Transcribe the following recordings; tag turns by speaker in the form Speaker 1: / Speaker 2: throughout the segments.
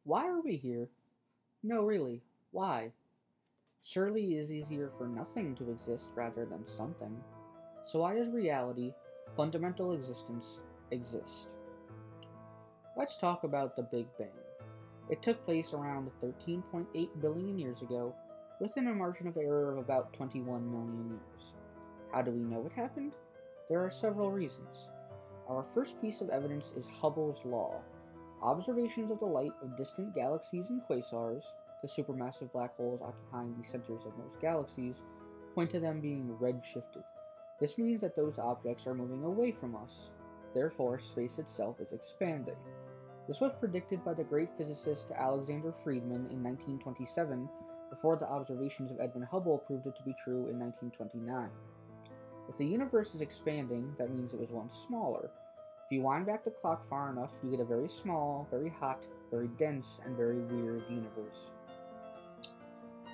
Speaker 1: Why are we here? No, really, why? Surely it is easier for nothing to exist rather than something. So why does reality, fundamental existence, exist? Let's talk about the Big Bang. It took place around 13.8 billion years ago, within a margin of error of about 21 million years. How do we know it happened? There are several reasons. Our first piece of evidence is Hubble's law. Observations of the light of distant galaxies and quasars, the supermassive black holes occupying the centers of most galaxies, point to them being redshifted. This means that those objects are moving away from us. Therefore, space itself is expanding. This was predicted by the great physicist Alexander Friedmann in 1927, before the observations of Edwin Hubble proved it to be true in 1929. If the universe is expanding, that means it was once smaller. If you wind back the clock far enough, you get a very small, very hot, very dense, and very weird universe.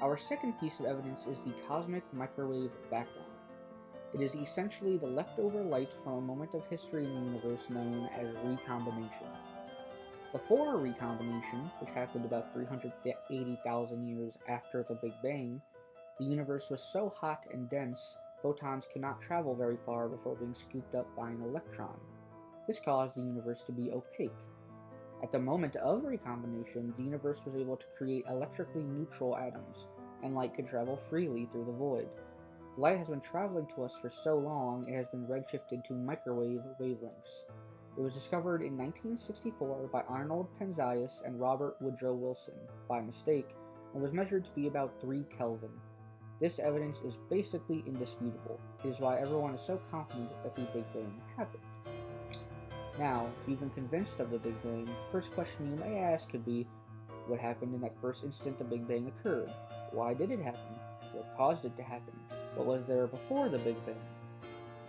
Speaker 1: Our second piece of evidence is the cosmic microwave background. It is essentially the leftover light from a moment of history in the universe known as recombination. Before recombination, which happened about 380,000 years after the Big Bang, the universe was so hot and dense, photons could not travel very far before being scooped up by an electron. This caused the universe to be opaque. At the moment of recombination, the universe was able to create electrically neutral atoms, and light could travel freely through the void. Light has been traveling to us for so long it has been redshifted to microwave wavelengths. It was discovered in 1964 by Arnold Penzias and Robert Woodrow Wilson, by mistake, and was measured to be about 3 Kelvin. This evidence is basically indisputable. It is why everyone is so confident that the Big Bang happened. Now, if you've been convinced of the Big Bang, the first question you may ask could be, what happened in that first instant the Big Bang occurred? Why did it happen? What caused it to happen? What was there before the Big Bang?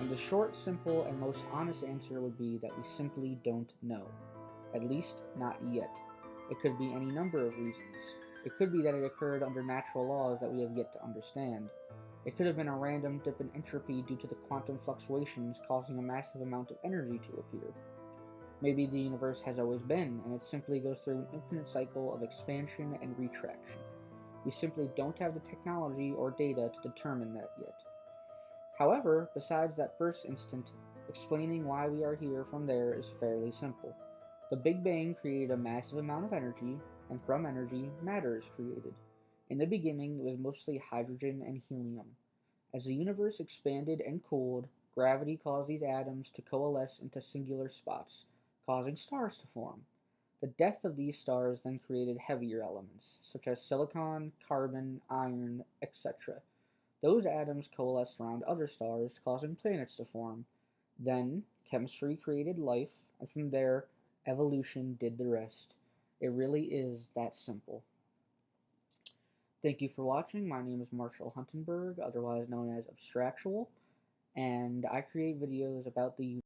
Speaker 1: And the short, simple, and most honest answer would be that we simply don't know. At least, not yet. It could be any number of reasons. It could be that it occurred under natural laws that we have yet to understand. It could have been a random dip in entropy due to the quantum fluctuations causing a massive amount of energy to appear. Maybe the universe has always been, and it simply goes through an infinite cycle of expansion and retraction. We simply don't have the technology or data to determine that yet. However, besides that first instant, explaining why we are here from there is fairly simple. The Big Bang created a massive amount of energy, and from energy, matter is created. In the beginning, it was mostly hydrogen and helium. As the universe expanded and cooled, gravity caused these atoms to coalesce into singular spots, causing stars to form. The death of these stars then created heavier elements, such as silicon, carbon, iron, etc. Those atoms coalesced around other stars, causing planets to form. Then, chemistry created life, and from there, evolution did the rest. It really is that simple. Thank you for watching. My name is Marshall Huntenberg, otherwise known as Abstractual, and I create videos about the